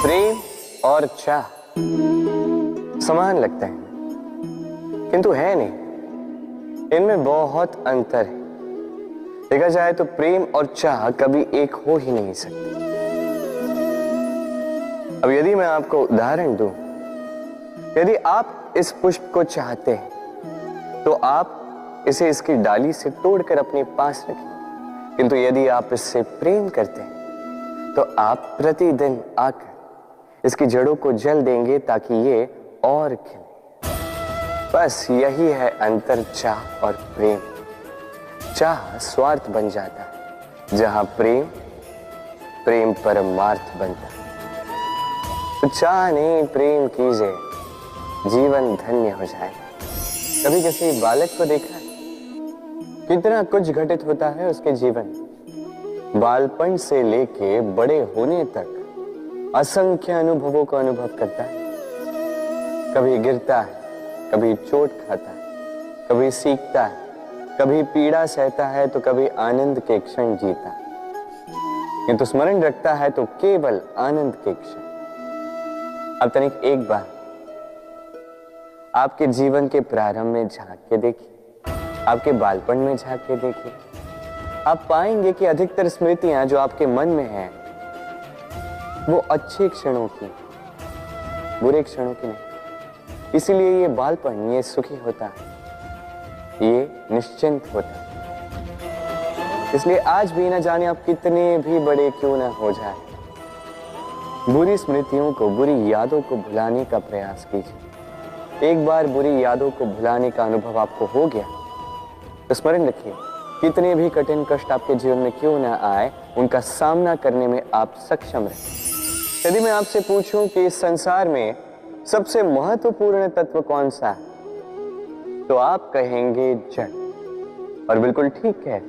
प्रेम और चाह समान लगते हैं, किंतु है नहीं। इनमें बहुत अंतर है। देखा जाए तो प्रेम और चाह कभी एक हो ही नहीं सकते। अब यदि मैं आपको उदाहरण दूं, यदि आप इस पुष्प को चाहते हैं तो आप इसे इसकी डाली से तोड़कर अपने पास रखें, किंतु यदि आप इससे प्रेम करते हैं तो आप प्रतिदिन आकर इसकी जड़ों को जल देंगे ताकि ये और खिले। बस यही है अंतर चाह और प्रेम। चाह स्वार्थ बन जाता है, जहां प्रेम परमार्थ बनता है। तो चाह नहीं, प्रेम कीजिए, जीवन धन्य हो जाए। कभी किसी बालक को देखा है? कितना कुछ घटित होता है उसके जीवन में। बालपन से लेके बड़े होने तक असंख्य अनुभवों का अनुभव करता है। कभी गिरता है, कभी चोट खाता है, कभी सीखता है, कभी पीड़ा सहता है तो कभी आनंद के क्षण जीता है। किंतु स्मरण रखता है तो केवल आनंद के क्षण। अब तनिक एक बार आपके जीवन के प्रारंभ में झांक के देखिए, आपके बालपन में झांक के देखिए। आप पाएंगे कि अधिकतर स्मृतियां जो आपके मन में हैं वो अच्छे क्षणों की, बुरे क्षणों की नहीं। इसीलिए ये बालपन ये सुखी होता है, ये निश्चिंत होता है। इसलिए आज भी न जाने आप कितने भी बड़े क्यों ना हो जाए, बुरी स्मृतियों को, बुरी यादों को भुलाने का प्रयास कीजिए। एक बार बुरी यादों को भुलाने का अनुभव आपको हो गया तो स्मरण रखिए, कितने भी कठिन कष्ट आपके जीवन में क्यों ना आए, उनका सामना करने में आप सक्षम रहे। यदि मैं आपसे पूछूं कि इस संसार में सबसे महत्वपूर्ण तत्व कौन सा है, तो आप कहेंगे जल। और बिल्कुल ठीक है,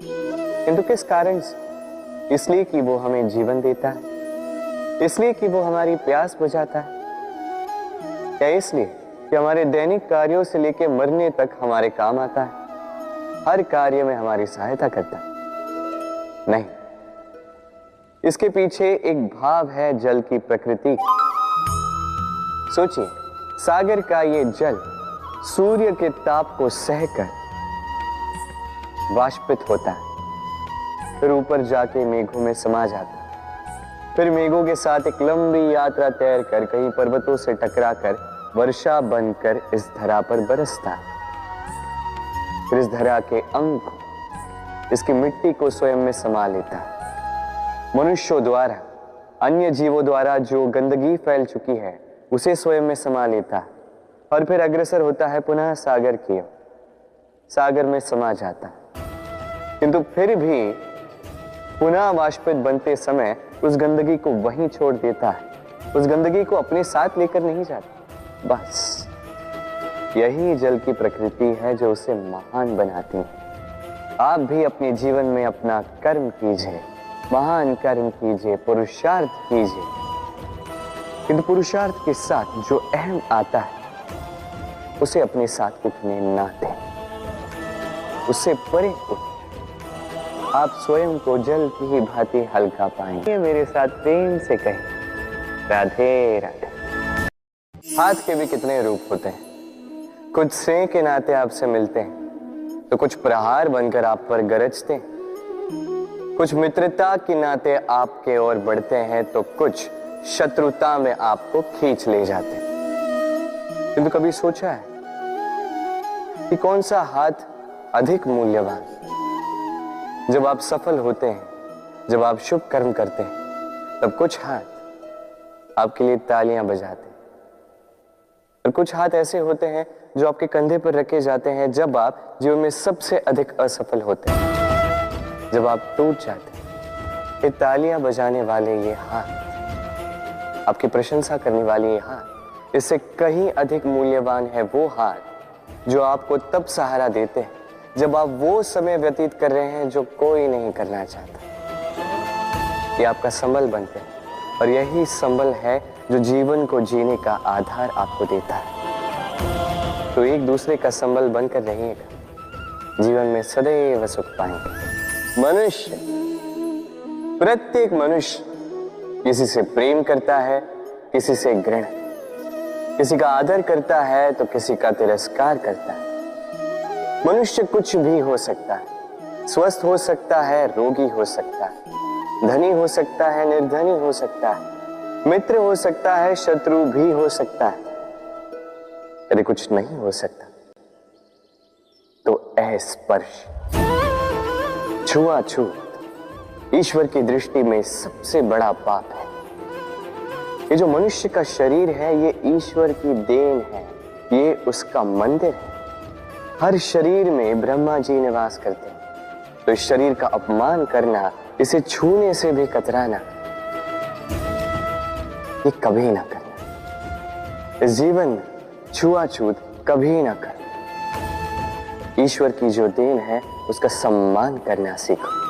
किंतु किस कारण से? इसलिए कि वो हमें जीवन देता है, इसलिए कि वो हमारी प्यास बुझाता है, या इसलिए कि हमारे दैनिक कार्यों से लेकर मरने तक हमारे काम आता है, हर कार्य में हमारी सहायता करता है? नहीं, इसके पीछे एक भाव है जल की प्रकृति। सोचिए, सागर का ये जल सूर्य के ताप को सहकर वाष्पित होता है, फिर ऊपर जाके मेघों में समा जाता है, फिर मेघों के साथ एक लंबी यात्रा तैर कर कहीं पर्वतों से टकराकर वर्षा बनकर इस धरा पर बरसता है। फिर इस धरा के अंग को, इसकी मिट्टी को स्वयं में समा लेता है। मनुष्यों द्वारा, अन्य जीवों द्वारा जो गंदगी फैल चुकी है उसे स्वयं में समा लेता है और फिर अग्रसर होता है पुनः सागर की ओर, सागर में समा जाता है। किंतु फिर भी पुनः वाष्पित बनते समय उस गंदगी को वहीं छोड़ देता है, उस गंदगी को अपने साथ लेकर नहीं जाता। बस यही जल की प्रकृति है जो उसे महान बनाती है। आप भी अपने जीवन में अपना कर्म कीजिए, महान कर्म कीजिए, पुरुषार्थ कीजिए, किंतु पुरुषार्थ के साथ जो अहम आता है उसे अपने साथ उठने ना दें, उससे परे उठें। आप स्वयं को जल की ही भांति हल्का पाएंगे। मेरे साथ प्रेम से कहें, राधे राधे। हाथ के भी कितने रूप होते हैं। कुछ स्नेह के नाते आपसे मिलते हैं तो कुछ प्रहार बनकर आप पर गरजते हैं, कुछ मित्रता के नाते आपके ओर बढ़ते हैं तो कुछ शत्रुता में आपको खींच ले जाते हैं। किंतु कभी सोचा है कि कौन सा हाथ अधिक मूल्यवान? जब आप सफल होते हैं, जब आप शुभ कर्म करते हैं, तब कुछ हाथ आपके लिए तालियां बजाते हैं और कुछ हाथ ऐसे होते हैं जो आपके कंधे पर रखे जाते हैं जब आप जीवन में सबसे अधिक असफल होते हैं, जब आप टूट जाते हैं। ये तालियां बजाने वाले ये हाथ, आपकी प्रशंसा करने वाले ये हाथ, इससे कहीं अधिक मूल्यवान है वो हाथ जो आपको तब सहारा देते हैं जब आप वो समय व्यतीत कर रहे हैं जो कोई नहीं करना चाहता। ये आपका संबल बनते हैं और यही संबल है जो जीवन को जीने का आधार आपको देता है। तो एक दूसरे का संबल बनकर रहिएगा, जीवन में सदैव सुख पाएंगे। मनुष्य, प्रत्येक मनुष्य किसी से प्रेम करता है, किसी से घृणा, किसी का आदर करता है तो किसी का तिरस्कार करता है। मनुष्य कुछ भी हो सकता है, स्वस्थ हो सकता है, रोगी हो सकता है, धनी हो सकता है, निर्धनी हो सकता है, मित्र हो सकता है, शत्रु भी हो सकता है। यदि कुछ नहीं हो सकता तो अस्पर्श, छुआछूत ईश्वर की दृष्टि में सबसे बड़ा पाप है। ये जो मनुष्य का शरीर है ये ईश्वर की देन है, ये उसका मंदिर है। हर शरीर में ब्रह्मा जी निवास करते हैं, तो इस शरीर का अपमान करना, इसे छूने से भी कतराना, ये कभी ना करना। इस जीवन में छुआछूत कभी ना करना। ईश्वर की जो देन है उसका सम्मान करना सीखो।